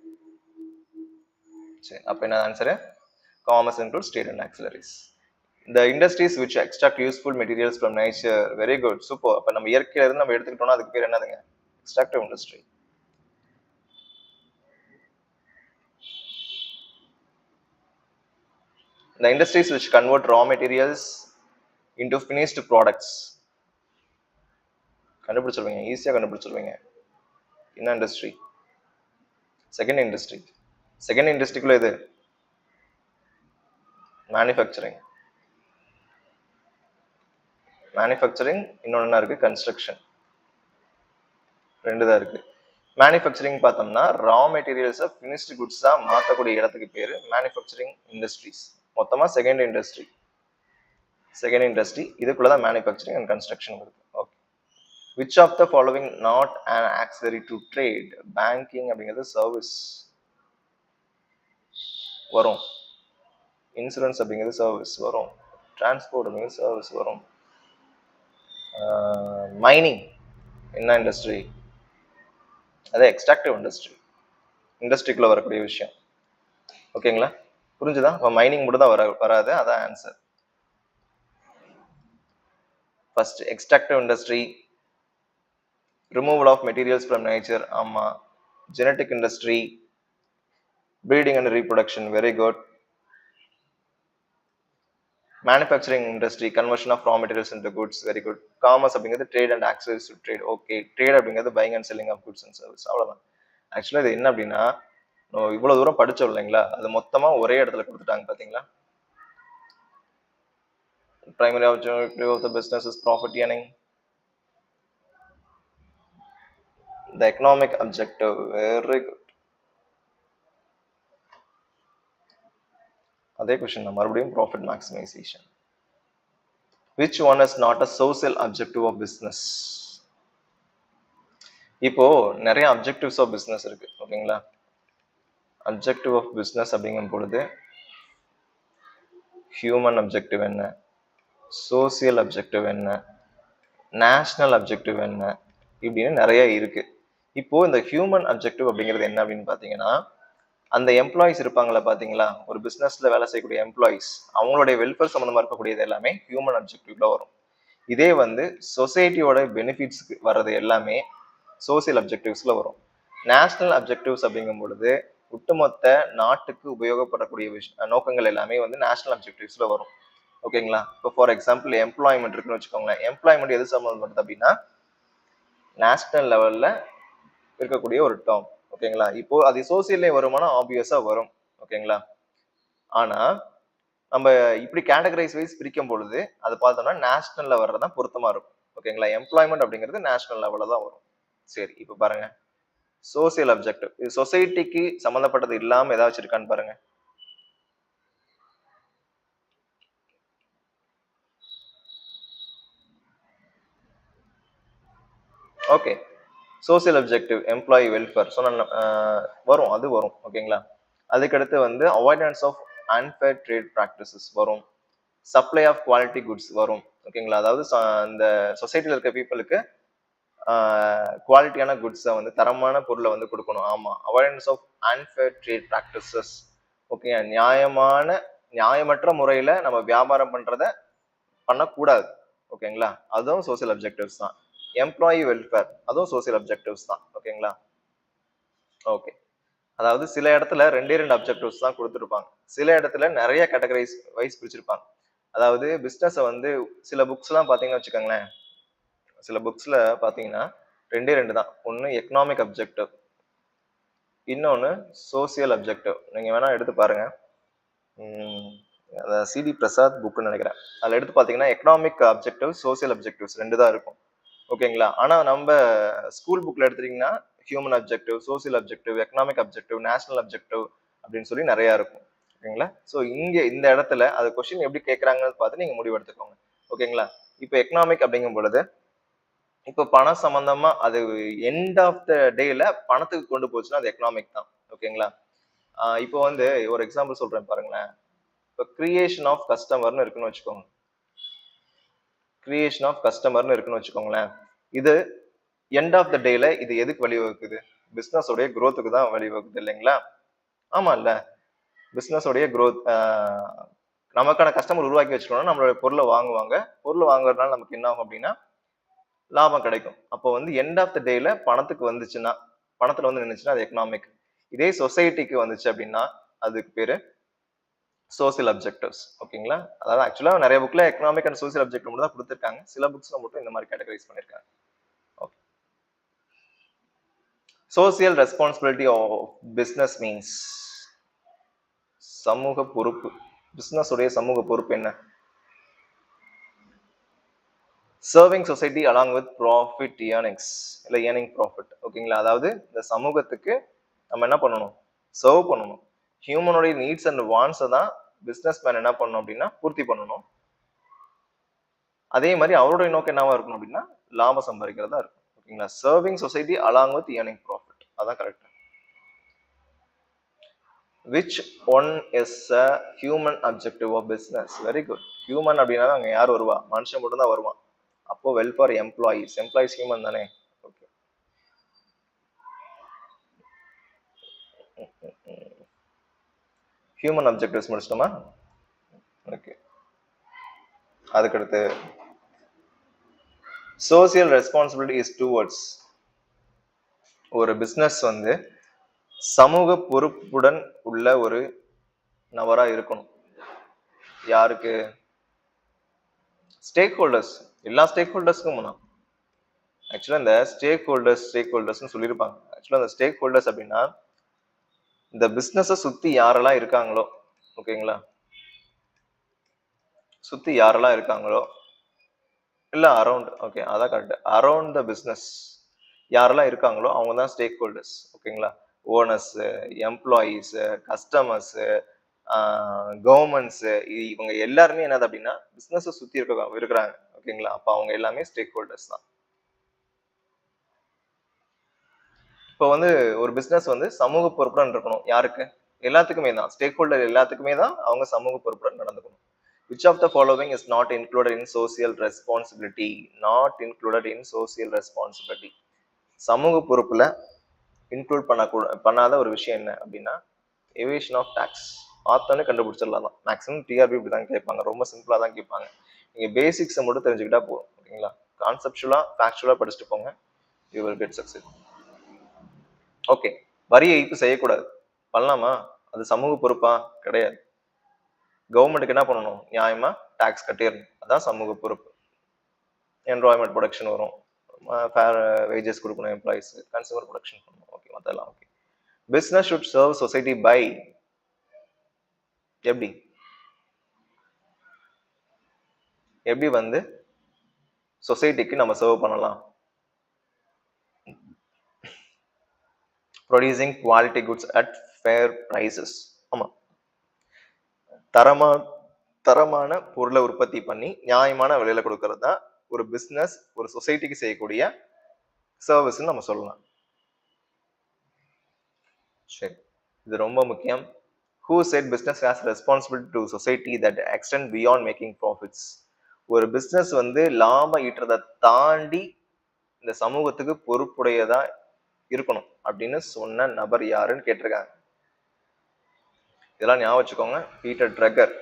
சரி, அப்ப என்ன answer? Commerce includes trade and ஆக்சரிஸ். The industries which extract useful materials from nature, very good, super. அப்ப நம்ம இயற்கையில இருந்து நம்ம எடுத்துக்கிட்டோம்னா அதுக்கு பேர் என்னதுங்க? Extractive industry. The industries which convert raw materials into finished products. கண்டுபிடிச்சிருவீங்க, ஈஸியா கண்டுபிடிச்சிருவீங்க. என்ன இண்டஸ்ட்ரி? Second industry. செகண்ட் இண்டஸ்ட்ரிக்குள்ள இது மேனுஃபேக்சரிங். மேனுஃபேக்சரிங், இன்னொன்னு என்ன இருக்கு? கன்ஸ்ட்ரக்ஷன். ரெண்டு தான் இருக்கு. மேனுஃபேக்சரிங் பார்த்தோம்னா ரா மெட்டீரியல்ஸை ஃபினிஷ்டு குட்ஸா மாற்றக்கூடிய இடத்துக்கு பேர் மேனுஃபேக்சரிங் இண்டஸ்ட்ரீஸ். மொத்தமாக செகண்ட் இண்டஸ்ட்ரி. செகண்ட் இண்டஸ்ட்ரி இதுக்குள்ளதான் மேனுஃபேக்சரிங் அண்ட் கன்ஸ்ட்ரக்ஷன் இருக்கு. Okay. Which of the following not an auxiliary to trade? Banking அப்படிங்கிறது சர்வீஸ் வரும், இன்சூரன்ஸ் அப்படிங்கிறது சர்வீஸ் வரும், டிரான்ஸ்போர்ட் அப்படிங்கிறது சர்வீஸ் வரும். மைனிங் என்ன இண்டஸ்ட்ரி? அதே எக்ஸ்ட்ராக்டிவ் இண்டஸ்ட்ரி, இண்டஸ்ட்ரிக்குள்ள வரக்கூடிய விஷயம். ஓகேங்களா? புரிஞ்சுதா? இப்போ மைனிங் மட்டும் தான் வராது, அதான் answer. First extractive industry, removal of materials from nature, ஆமா. Genetic industry, breeding and reproduction, very good. Manufacturing industry, conversion of raw materials into goods, very good. Commerce அப்படிங்கிறது trade and access to trade, okay. Trade அப்படிங்கிறது buying and selling of goods and service, அவ்வளவுதான். ஆக்சுவலா இது என்ன அப்படின்னா, இவ்வளவு தூரம் படிச்சோம் இல்லைங்களா, அது மொத்தமா ஒரே இடத்துல கொடுத்துட்டாங்க பாத்தீங்களா. Primary objective of the business is profit earning. The economic objective, very good. அதே கொஸ்டின் தான் மறுபடியும், profit maximisation. Which one is not a social objective of business? இப்போ நிறைய அப்ஜெக்டிவ்ஸ் ஆஃப் பிஸ்னஸ் இருக்கு, ஓகேங்களா. அப்ஜெக்டிவ் ஆஃப் பிஸ்னஸ் அப்படிங்கும் பொழுது human objective என்ன, சோசியல் அப்ஜெக்டிவ் என்ன, நேஷனல் அப்ஜெக்டிவ் என்ன, இப்படின்னு நிறைய இருக்கு. இப்போ இந்த ஹியூமன் அப்ஜெக்டிவ் அப்படிங்கிறது என்ன அப்படின்னு பாத்தீங்கன்னா, அந்த எம்ப்ளாயிஸ் இருப்பாங்களா பாத்தீங்களா, ஒரு பிசினஸ்ல வேலை செய்யக்கூடிய எம்ப்ளாயிஸ், அவங்களுடைய வெல்ஃபேர் சம்பந்தமா இருக்கக்கூடியது எல்லாமே ஹியூமன் அப்ஜெக்டிவ்ல வரும். இதே சொசைட்டியோட பெனிஃபிட்ஸ்க்கு வர்றது எல்லாமே சோசியல் அப்ஜெக்டிவ்ஸ்ல வரும். நேஷனல் அப்ஜெக்டிவ்ஸ் அப்படிங்கும் பொழுது ஒட்டுமொத்த நாட்டுக்கு உபயோகப்படக்கூடிய நோக்கங்கள் எல்லாமே நேஷனல் அப்ஜெக்டிவ்ஸ்ல வரும். ஓகேங்களா. இப்போ ஃபார் எக்ஸாம்பிள் எம்ப்ளாய்மெண்ட் இருக்குன்னு வச்சுக்கோங்களேன். எம்ப்ளாய்மெண்ட் எது சம்பந்தப்பட்டது அப்படின்னா நேஷனல் லெவல்ல இருக்கக்கூடிய ஒரு டேர்ம். ஓகேங்களா. இப்போ அது சோசியல்லே வருமானா ஆப்வியஸா வரும். ஓகேங்களா. ஆனா நம்ம இப்படி கேட்டகரைஸ் வைஸ் பிரிக்கும் பொழுது அது பார்த்தோம்னா நேஷனல்ல வர்றதான் பொருத்தமா இருக்கும். ஓகேங்களா. எம்ப்ளாய்மெண்ட் அப்படிங்கிறது நேஷனல் லெவல்ல தான் வரும். சரி, இப்ப பாருங்க, சோசியல் அப்ஜெக்டிவ் இது சொசைட்டிக்கு சம்பந்தப்பட்டது இல்லாம ஏதாச்சும் இருக்கான்னு பாருங்க. Okay, social objective employee welfare சொன்ன வரும், அது வரும். ஓகேங்களா. அதுக்கடுத்து avoidance of unfair trade practices வரும். சப்ளை ஆஃப் குவாலிட்டி குட்ஸ் வரும். ஓகேங்களா. அதாவது இந்த சொசைட்டில இருக்க பீப்புளுக்கு குவாலிட்டியான குட்ஸை தரமான பொருளை கொடுக்கணும். ஆமா, avoidance of unfair trade practices. Okay, நியாயமற்ற முறையில நம்ம வியாபாரம் பண்றத பண்ணக்கூடாது. ஓகேங்களா. அதுவும் சோசியல் அப்ஜெக்டிவ்ஸ் தான். எம்ப்ளாயி வெல்ஃபேர், அதுவும் சோசியல் அப்ஜெக்டிவ்ஸ் தான். ஓகேங்களா. ஓகே, அதாவது சில இடத்துல ரெண்டு அப்ஜெக்டிவ்ஸ் தான் கொடுத்துருப்பாங்க, சில இடத்துல நிறைய கேட்டகரைஸ் வைஸ் பிரிச்சிருப்பாங்க. அதாவது பிசினஸ் சில புக்ஸ் எல்லாம் பாத்தீங்கன்னு வச்சுக்கோங்களேன், சில புக்ஸ்ல பாத்தீங்கன்னா ரெண்டு தான். ஒன்னு எக்கனாமிக் அப்ஜெக்டிவ், இன்னொன்னு சோசியல் அப்ஜெக்டிவ். நீங்க வேணா எடுத்து பாருங்க. சிடி பிரசாத் புக்னு நினைக்கிறேன். அதுல எடுத்து பாத்தீங்கன்னா எக்கனாமிக் அப்ஜெக்டிவ், சோசியல் அப்ஜெக்டிவ்ஸ் ரெண்டு தான் இருக்கும். ஓகேங்களா. ஆனா நம்ம ஸ்கூல் புக்ல எடுத்துட்டீங்கன்னா human objective, social objective, economic objective, national objective அப்படின்னு சொல்லி நிறைய இருக்கும். ஓகேங்களா. ஸோ இங்க இந்த இடத்துல அது கொஸ்டின் எப்படி கேட்கறாங்கன்னு பார்த்து நீங்க முடிவு எடுத்துக்கோங்க. ஓகேங்களா. இப்போ எக்கனாமிக் அப்படிங்கும் பொழுது இப்போ பணம் சம்பந்தமா அது எண்ட் ஆஃப் த டேல பணத்துக்கு கொண்டு போச்சுன்னா அது எக்கனாமிக் தான். ஓகேங்களா. இப்போ ஒரு எக்ஸாம்பிள் சொல்றேன் பாருங்களேன். இப்போ கிரியேஷன் ஆஃப் கஸ்டமர்னு இருக்குன்னு வச்சுக்கோங்க. கிரியேஷன் ஆஃப் கஸ்டமர்னு இருக்குன்னு வச்சுக்கோங்களேன். இது எண்ட் ஆஃப் த டேல இது எதுக்கு வழிவகுக்குது? பிசினஸ் உடைய growthக்கு தான் வழிவகுக்குது இல்லைங்களா. ஆமா இல்ல, பிசினஸ் உடைய growth நமக்கான கஸ்டமர் உருவாக்கி வச்சுக்கணும்னா நம்மளோட பொருளை வாங்குவாங்க. பொருள் வாங்குறதுனால நமக்கு என்ன ஆகும் அப்படின்னா லாபம் கிடைக்கும். அப்போ வந்து எண்ட் ஆஃப் த டேல பணத்துக்கு வந்துச்சுன்னா, பணத்துல வந்து நின்னுச்சுன்னா அது எக்கனாமிக். இதே சொசைட்டிக்கு வந்துச்சு அப்படின்னா அதுக்கு பேரு சோசியல் அப்ஜெக்டிவ்ஸ். ஓகேங்களா? அதாவது ஆக்சுவலா நிறைய புக்ல எக்கனாமிக் அண்ட் சோசியல் அப்ஜெக்டிவ் மட்டும் தான் கொடுத்திருக்காங்க. சில புக்ஸ்ல மட்டும் இந்த மாதிரி கேட்டகரைஸ் பண்ணிருக்காங்க. Okay. Social responsibility of business means சமூக பொறுப்பு. பிசினஸ் உடைய சமூக பொறுப்பு என்ன? Serving society along with profit earnings இல்லை ஏர்னிங் ப்ராஃபிட். ஓகேங்களா? அதாவது இந்த சமூகத்துக்கு நம்ம என்ன பண்ணணும்? சர்வ் பண்ணணும். ஹியூமனுடைய நீட்ஸ் அண்ட் வான்ஸை தான் பிசினஸ் மேன் என்ன பண்ணணும் அப்படின்னா பூர்த்தி பண்ணணும். அதே மாதிரி அவருடைய நோக்கம் என்னவா இருக்கணும் அப்படின்னா லாபம் சம்பாதிக்கிறதா இருக்கும். ஓகேங்களா? Serving society along with earning profit, அதான் correct. Which one is a human objective of business? Very good. Human அப்படின்னா அங்க யார் வருவா? மனுஷன் மட்டும் தான் வருவான். அப்போ வெல்ஃபேர் எம்ப்ளாயீஸ். எம்ப்ளாயீஸ் ஹியூமன் தானே? ஓகே. ஹியூமன் அப்ஜெக்டிவ்ஸ் முடிச்சிட்டோமா? ஓகே. அதுக்கடுத்து சோசியல் ரெஸ்பான்சிபிலிட்டி இஸ் டுவர்ட்ஸ். ஒரு பிசினஸ் வந்து சமூக பொறுப்புடன் உள்ள ஒரு நபரா இருக்கணும். யாருக்கு? Stakeholders. எல்லா ஸ்டேக் ஹோல்டர்ஸ்க்கும் முன்னா ஆக்சுவலா இந்த ஸ்டேக் ஹோல்டர்ஸ்னு சொல்லியிருப்பாங்க. ஆக்சுவலா இந்த ஸ்டேக் ஹோல்டர்ஸ் அப்படின்னா இந்த பிசினஸை சுத்தி யாரெல்லாம் இருக்காங்களோ, ஓகேங்களா, சுத்தி யாரெல்லாம் இருக்காங்களோ இல்ல அரௌண்ட், ஓகே அதான் கரெக்ட். அரௌண்ட் த பிசினஸ் யாரெல்லாம் இருக்காங்களோ அவங்க தான் ஸ்டேக் ஹோல்டர்ஸ். ஓகேங்களா? ஓனர்ஸ், எம்ப்ளாயீஸ், கஸ்டமர்ஸ், கவர்மெண்ட்ஸ், இவங்க எல்லாருமே என்னது அப்படின்னா பிசினஸை சுத்தி இருக்கிறாங்க. ஓகேங்களா? அப்ப அவங்க எல்லாமே ஸ்டேக் ஹோல்டர்ஸ் தான். இப்போ வந்து ஒரு பிசினஸ் வந்து சமூக பொறுப்புடன் இருக்கணும். யாருக்கு? எல்லாத்துக்குமே தான். ஸ்டேக் ஹோல்டர் எல்லாத்துக்குமே தான் அவங்க சமூக பொறுப்புடன் நடந்துக்கணும். Which of the following is not included in social responsibility? Not included in social responsibility. சமூக பொறுப்புல இன்க்ளூட் பண்ணாத ஒரு விஷயம் என்ன அப்படின்னா எவேஷன் ஆஃப் டாக்ஸ். பார்த்தோன்னே கண்டுபிடிச்சிடலாம் தான். மேக்ஸிமம் டிஆர்பி இப்படி தான் கேட்பாங்க. ரொம்ப சிம்பிளா தான் கேட்பாங்க. நீங்க பேசிக்ஸை மட்டும் தெரிஞ்சுக்கிட்டா போதும். ஓகேங்களா? கான்செப்சுவலா ஃபேக்சுவலா படிச்சுட்டு போங்க. You will get success. Okay. வரி ஏய்ப்பு செய்யக்கூடாது. பண்ணலாமா? அது சமூக பொறுப்பா? கிடையாது. கவர்மெண்ட்டுக்கு என்ன பண்ணணும்? நியாயமா டாக்ஸ் கட்டிடணும். அதான் சமூக பொறுப்பு. என்வாயன்மெண்ட் ப்ரொடக்ஷன் வரும், ஃபேர் வேஜஸ் கொடுக்கணும் எம்ப்ளாயிஸ், கன்சூமர் ப்ரொடக்ஷன் பண்ணணும். ஓகே, அதெல்லாம் okay. Business should serve society by. எப்படி எப்படி வந்து சொசைட்டிக்கு நம்ம சர்வ் பண்ணலாம்? Producing quality goods at fair prices. ஆமா, தரமான பொருளை உற்பத்தி பண்ணி நியாயமான விலையில கொடுக்கறது தான் ஒரு பிசினஸ் ஒரு சொசைட்டிக்கு செய்யக்கூடிய சர்வீஸ் நம்ம சொல்லலாம். சரி, இது ரொம்ப முக்கியம். Who said business has responsibility to society that extend beyond making profits? ஒரு பிசினஸ் வந்து லாபம் ஈட்டுறதை தாண்டி இந்த சமூகத்துக்கு பொறுப்புடையதா இருக்கணும் அப்படின்னு சொன்ன நபர் யாருன்னு கேட்டிருக்காங்க. இதெல்லாம் ஞாபகம் வச்சுக்கோங்க. பீட்டர் ட்ரக்கர்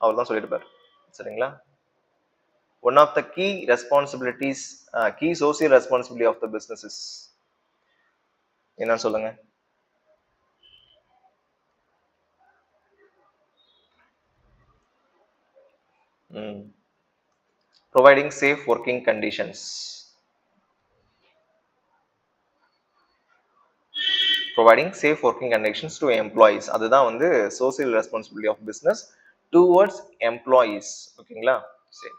அவர் தான் சொல்லியிருப்பார். சரிங்களா? One of the key responsibilities, key social responsibility of the businesses என்னன்னு சொல்லுங்க. Providing safe working conditions. Providing safe working conditions to employees. அதுதான் வந்து social responsibility of business towards employees. ஓகேங்களா? சரி,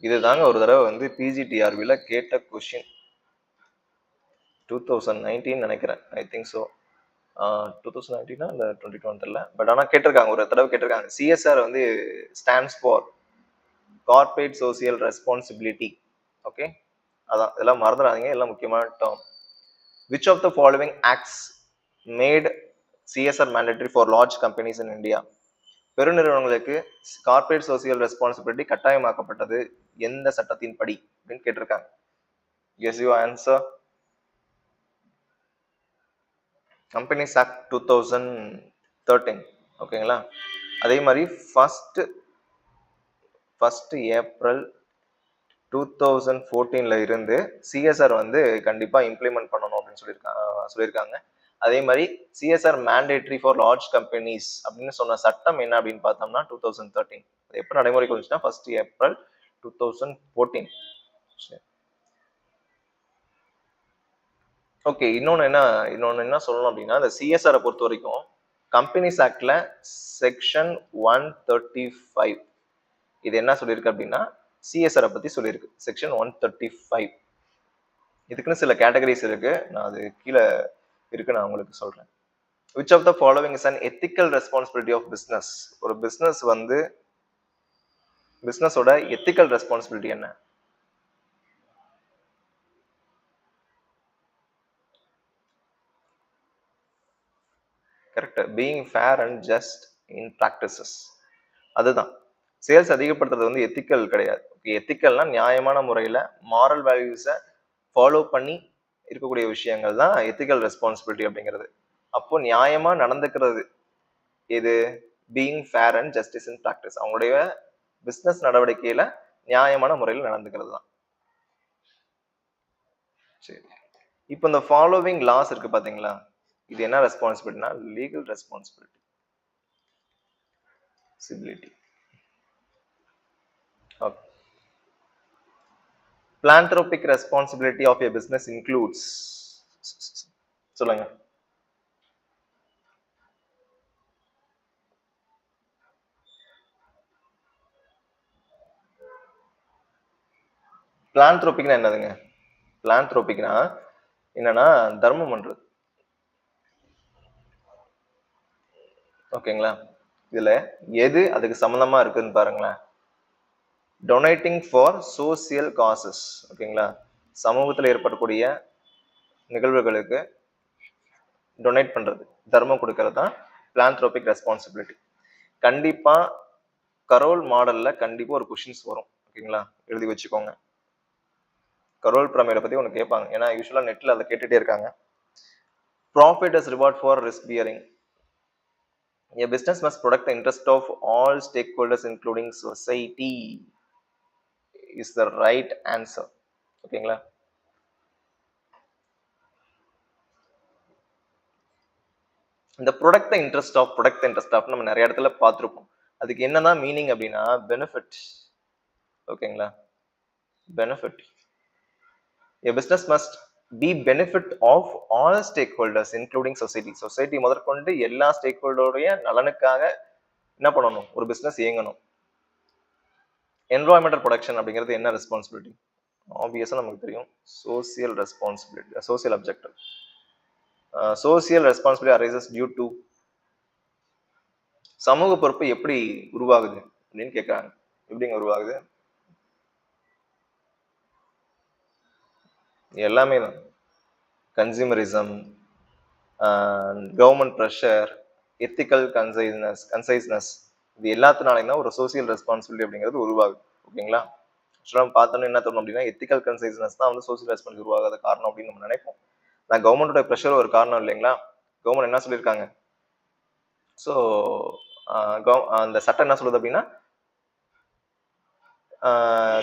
இதுதாங்க ஒரு தடவை வந்து பிஜிடிஆர்பில கேட்ட கொஸ்டின். 2019 நினைக்கிறேன். I think so. 2019 இல்ல 2020 தெரியல. பட் ஆனால் கேட்டிருக்காங்க, ஒரு தடவை கேட்டிருக்காங்க. சிஎஸ்ஆர் வந்து stands for corporate social responsibility. Okay, அதான், இதெல்லாம் மறந்துடாதீங்க, எல்லாம் முக்கியமான term. Which of the following acts made CSR mandatory for large companies in India? பெருநிறுவனங்களுக்கு கார்பரேட் சோசியல் ரெஸ்பான்சிபிலிட்டி கட்டாயமாக்கப்பட்டது எந்த சட்டத்தின் படி அப்படின்னு கேட்டிருக்காங்க. Guess your answer. Companies act 2013. ஓகேங்களா? அதே மாதிரி ஃபர்ஸ்ட் ஏப்ரல் 2014ல இருந்து சிஎஸ்ஆர் வந்து கண்டிப்பா இம்ப்ளிமெண்ட் பண்ணணும் அப்படின்னு சொல்லியிருக்காங்க. அதே மாதிரி CSR mandatory for large companies அப்படின்னு சொன்ன சட்டம் என்ன அப்படின்னு பார்த்தோம்னா 2013. எப்போ நடைமுறைக்கு வந்துச்சுன்னா ஃபர்ஸ்ட் ஏப்ரல் 2014. ஓகே, இன்னொன்னு என்ன சொல்லணும் அப்படின்னா, இந்த சிஎஸ்ஆரை பொறுத்த வரைக்கும் கம்பெனிஸ் ஆக்ட்ல செக்ஷன் 135 இது என்ன சொல்லியிருக்கு அப்படின்னா சிஎஸ்ஆரை பத்தி சொல்லியிருக்கு. செக்ஷன் 135 இதுக்குன்னு சில கேட்டகரிஸ் இருக்கு. நான் அது கீழே இருக்கு, நான் உங்களுக்கு சொல்றேன். Which of the following is an ethical responsibility of business? ஒரு பிசினஸ் வந்து பிசினஸோட எத்திக்கல் ரெஸ்பான்சிபிலிட்டி என்ன? Correct, being fair and just in practices. அதுதான் சேல்ஸ் அதிகப்படுத்துறது வந்து எத்திக்கல் கிடையாது. எத்திக்கல்னா நியாயமான முறையில மாரல் வேல்யூஸை ஃபாலோ பண்ணி இருக்கக்கூடிய விஷயங்கள் தான் எத்திக்கல் ரெஸ்பான்சிபிலிட்டி அப்படிங்கிறது. அப்போ நியாயமா நடந்துக்கிறது இது being fair and justice in practice. அவங்களுடைய பிசினஸ் நடவடிக்கையில நியாயமான முறையில் நடந்துக்கிறது தான். சரி, இப்போ இந்த ஃபாலோவிங் லாஸ் இருக்கு பாத்தீங்களா, இது என்ன ரெஸ்பான்சிபிலிட்டினா லீகல் ரெஸ்பான்சிபிலிட்டி, சிபிலிட்டி. Okay. Philanthropic responsibility of a business includes, சொல்லுங்க. பிளான்த்ரோபிக்னா என்னதுங்க? பிளான்த்ரோபிக்னா என்னன்னா தர்மம் பண்றது. ஓகேங்களா? இதுல எது அதுக்கு சம்பந்தமா இருக்குன்னு பாருங்களேன். Donating for social causes. ஓகேங்களா? சமூகத்தில் ஏற்படக்கூடிய நிகழ்வுகளுக்கு டொனேட் பண்றது, தர்மம் கொடுக்கறது தான் பிளான்த்ரோபிக் ரெஸ்பான்சிபிலிட்டி. கண்டிப்பா கரோல் மாடல்ல கண்டிப்பா ஒரு கொஸ்டின்ஸ் வரும். ஓகேங்களா? எழுதி வச்சுக்கோங்க. கரோல் பிரமிடை பத்தி ஒன்று கேட்பாங்க, ஏன்னா யூஸ்வலா நெட்ல அதை கேட்டுட்டே இருக்காங்க. Profit as reward for risk bearing. A business must protect the interest of all stakeholders including society is the right answer. ஓகேங்களா? இந்த ப்ரொடக்ட் த இன்ட்ரெஸ்ட் ஆஃப் நம்ம நிறைய இடத்துல பார்த்துருப்போம். அதுக்கு என்னதான் மீனிங் அப்படின்னா பெனிஃபிட். ஓகேங்களா? Benefit. A business must be benefit of all stakeholders including society. Society முதற்கொண்டு எல்லா ஸ்டேக்ஹோல்டருடைய நலனுக்காக என்ன பண்ணணும், ஒரு பிசினஸ் இயங்கணும். என்வரான்மெண்டல் ப்ரொடக்ஷன் அப்படிங்கிறது என்ன ரெஸ்பான்சிபிலிட்டி? ஆப்வியஸா நமக்கு தெரியும், social responsibility, social objective. Social responsibility arises due to, சமூக பொறுப்பு எப்படி உருவாகுது அப்படின்னு கேட்கறாங்க. எப்படிங்க உருவாகுது? எல்லாமே தான். கன்சியூமரிசம், கவர்மெண்ட் ப்ரெஷர், எத்திக்கல் கன்சைஸ்னஸ், இது எல்லாத்தினாலையும் தான் ஒரு சோசியல் ரெஸ்பான்சிபிலிட்டி அப்படிங்கிறது உருவாகுது. ஓகேங்களா? ஆக்சுவலாக பார்த்தோன்னு என்ன தோணும் அப்படின்னா எத்திக்கல் கன்சைஸ்னஸ் தான் வந்து சோசியல் ரெஸ்பான்சிபிலிட்டி உருவாகாத காரணம் அப்படின்னு நம்ம நினைப்போம். நான் கவர்மெண்டோட ப்ரெஷர் ஒரு காரணம் இல்லைங்களா? கவர்மெண்ட் என்ன சொல்லியிருக்காங்க? ஸோ அந்த சட்டம் என்ன சொல்லுது அப்படின்னா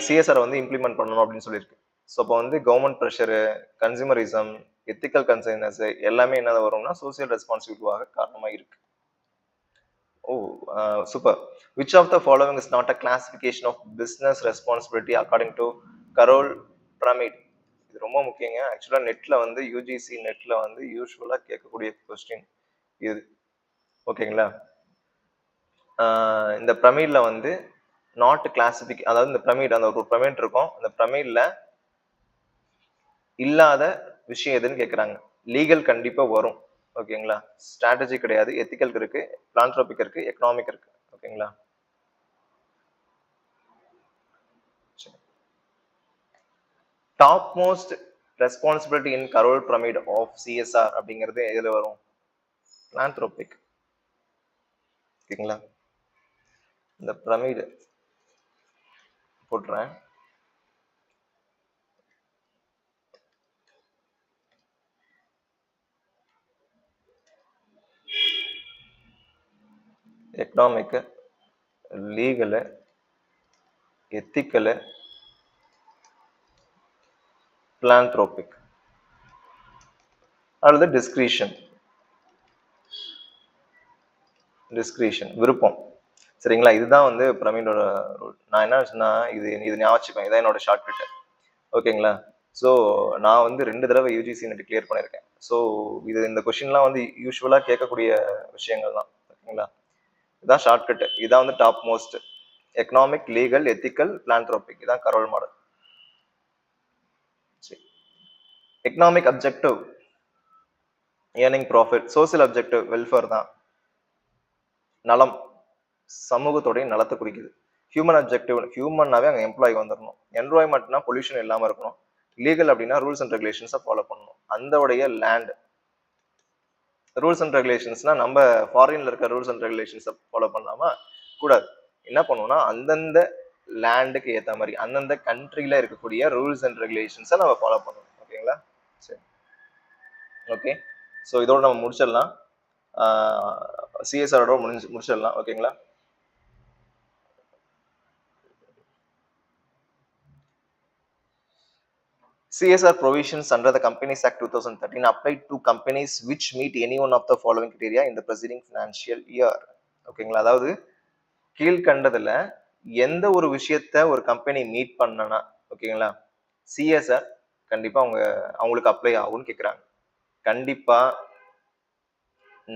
சிஎஸ்ஆர் வந்து இம்ப்ளிமெண்ட் பண்ணணும் அப்படின்னு சொல்லியிருக்கு. ஸோ அப்போ வந்து government pressure, consumerism, ethical consciousness எல்லாமே என்ன வரும்னா சோசியல் ரெஸ்பான்சிபிலிட்டியாக காரணமாக இருக்கு. Oh, super. Which of the following is not a classification of business responsibility according to Carroll pyramid? இது ரொம்ப முக்கியங்க. ஆக்சுவலாக நெட்ல வந்து யூஜிசி நெட்ல வந்து யூஸ்வலாக கேட்கக்கூடிய கொஸ்டின் இது. ஓகேங்களா? இந்த பிரமிட்ல வந்து நாட் கிளாசிபிக், அதாவது இந்த பிரமிட், அந்த ஒரு பிரமிட் இருக்கும், அந்த பிரமிட்ல இல்லாத விஷயம் எதுன்னு கேட்குறாங்க. லீகல் கண்டிப்பா வரும். ஓகேங்களா? ஸ்ட்ராட்டஜி கிடையாது. எத்திக்கல் இருக்கு, பிளான்த்ரோபிக் இருக்கு, எக்கனாமிக் இருக்கு. ஓகேங்களா? Top most responsibility in Carroll pyramid of CSR அப்படிங்கிறது எதுல வரும்? பிளான்த்ரோபிக். ஓகேங்களா? இந்த பிரமிட் போட்டுறேன். Economic, legal, ethical, philanthropic. அடுத்து டிஸ்கிரிஷன் விருப்பம். சரிங்களா? இதுதான் வந்து பிரமிடோட ரூல். நான் என்ன சொன்னா இது இது ஞாபகம் வச்சுப்பேன். இதான் என்னோட ஷார்ட்கட். ஓகேங்களா? ஸோ நான் வந்து 2 தடவை யூஜிசி நெட் கிளியர் பண்ணியிருக்கேன். ஸோ இந்த கொஸ்டின்லாம் வந்து யூஸ்வலா கேட்கக்கூடிய விஷயங்கள் தான். ஓகேங்களா? இதான் ஷார்ட்கட். இதான் வந்து top most. Economic, legal, ethical, philanthropic. இதான் Carroll model. Economic objective earning profit. Social objective welfare தான். நலம், சமூகத்துடைய நலத்தை குறிக்குது. ஹியூமன் அப்ஜெக்டிவ், ஹியூமன்னாவே அங்கே எம்ப்ளாயி வந்துடணும். என்வாய்மெண்ட்னா பொல்யூஷன் இல்லாமல் இருக்கணும். லீகல் அப்படின்னா ரூல்ஸ் அண்ட் ரெகுலேஷன்ஸை ஃபாலோ பண்ணணும். அந்த உடைய லேண்ட் ரூல்ஸ் அண்ட் ரெகுலேஷன்ஸ்னா நம்ம ஃபாரின்ல இருக்க ரூல்ஸ் அண்ட் ரெகுலேஷன்ஸை ஃபாலோ பண்ணாம கூடாது. என்ன பண்ணுவோம்னா அந்தந்த லேண்டுக்கு ஏற்ற மாதிரி அந்தந்த கண்ட்ரியில இருக்கக்கூடிய ரூல்ஸ் அண்ட் ரெகுலேஷன்ஸை நம்ம ஃபாலோ பண்ணணும். ஓகேங்களா? சரி, ஓகே. ஸோ இதோட நம்ம முடிச்சிடலாம். சிஎஸ்ஆரோட முடிச்சிடலாம். ஓகேங்களா? CSR provisions under the Companies Act 2013 applied to companies which meet any one of the following criteria in the preceding financial year. ஓகேங்களா? அதாவது கீழ்கண்டதுல எந்த ஒரு விஷயத்த ஒரு கம்பெனி மீட் பண்ணனா, ஓகேங்களா, சிஎஸ்ஆர் கண்டிப்பா அவங்களுக்கு அப்ளை ஆகும்னு கேக்குறாங்க. கண்டிப்பா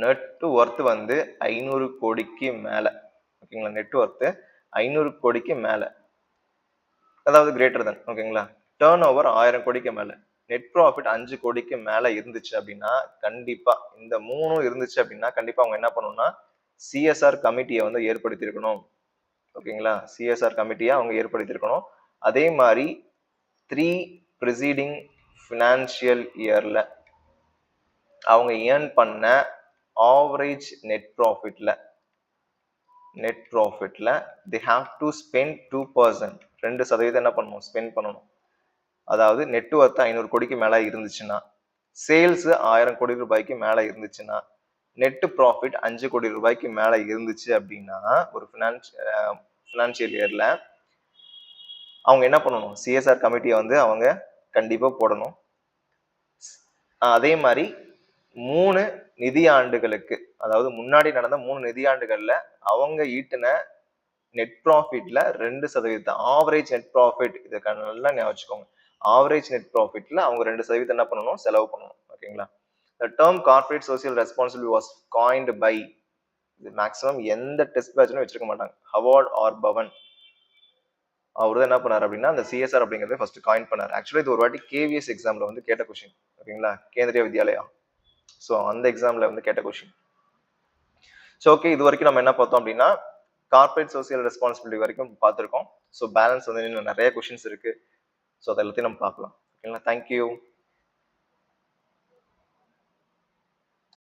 நெட் ஒர்த் வந்து 500 கோடிக்கு மேல. ஓகேங்களா? நெட் ஒர்த் 500 கோடிக்கு மேல, அதாவது கிரேட்டர் தன். ஓகேங்களா? டேர்ன் ஓவர் 1000 கோடிக்கு மேல, நெட் ப்ராஃபிட் 5 கோடிக்கு மேல இருந்துச்சு அப்படின்னா கண்டிப்பா இந்த 3 இருந்துச்சு அப்படின்னா கண்டிப்பா அவங்க என்ன பண்ணணும்னா சிஎஸ்ஆர் கமிட்டியை வந்து ஏற்படுத்தியிருக்கணும். ஓகேங்களா? சிஎஸ்ஆர் கமிட்டியை அவங்க ஏற்படுத்தியிருக்கணும். அதே மாதிரி 3 ப்ரிசீடிங் ஃபினான்ஷியல் இயர்ல அவங்க ஏர்ன் பண்ண ஆவரேஜ் நெட் ப்ராஃபிட்ல they have to spend 2%, 2% என்ன பண்ணணும், ஸ்பெண்ட் பண்ணணும். அதாவது நெட் ஒர்த் 500 கோடிக்கு மேல இருந்துச்சுன்னா, சேல்ஸ் 1000 கோடி ரூபாய்க்கு மேல இருந்துச்சுன்னா, நெட் ப்ராஃபிட் 5 கோடி ரூபாய்க்கு மேல இருந்துச்சு அப்படின்னா ஒரு ஃபினான்ஷியல் இயர்ல அவங்க என்ன பண்ணணும், சிஎஸ்ஆர் கமிட்டியை வந்து அவங்க கண்டிப்பா போடணும். அதே மாதிரி 3 நிதி ஆண்டுகளுக்கு, அதாவது முன்னாடி நடந்த 3 நிதியாண்டுகள்ல அவங்க ஈட்டின நெட் ப்ராஃபிட்ல 2% ஆவரேஜ் நெட் ப்ராஃபிட், இதை நல்லா ஞாபகம் வச்சுக்கோங்க. ஆவரேஜ் நெட் ப்ராஃபிட்ல அவங்க 2% என்ன பண்ணணும், செலவு பண்ணணும். ஓகேங்களா? The term corporate social responsibility was coined by, இது மேக்ஸிமம் எந்த டெஸ்ட் பேட்ச்லயும் வச்சிருக்க மாட்டாங்க, ஹவார்ட் ஆர் பவன். அவர் தான் என்ன பண்ணாரு அப்படின்னா அந்த சிஎஸ்ஆர் அப்படிங்கறத ஃபர்ஸ்ட் காயின் பண்ணாரு. ஆக்சுவலி இது ஒரு வாட்டி கேவிஎஸ் எக்ஸாம்ல வந்து கேட்ட கொஸ்டின். ஓகேங்களா? கேந்திரிய வித்யாலயா. ஸோ அந்த எக்ஸாம்ல வந்து கேட்ட கொஸ்டின். ஸோ ஓகே, இது வரைக்கும் நம்ம என்ன பார்த்தோம் அப்படின்னா கார்பரேட் சோசியல் ரெஸ்பான்சிபிலிட்டி வரைக்கும் பார்த்துருக்கோம். ஸோ பேலன்ஸ் வந்து இன்னும் நிறைய கொஸ்டின்ஸ் இருக்கு. ஸோ அதை எல்லாத்தையும் நம்ம பார்க்கலாம். ஓகேங்களா? தேங்க்யூ.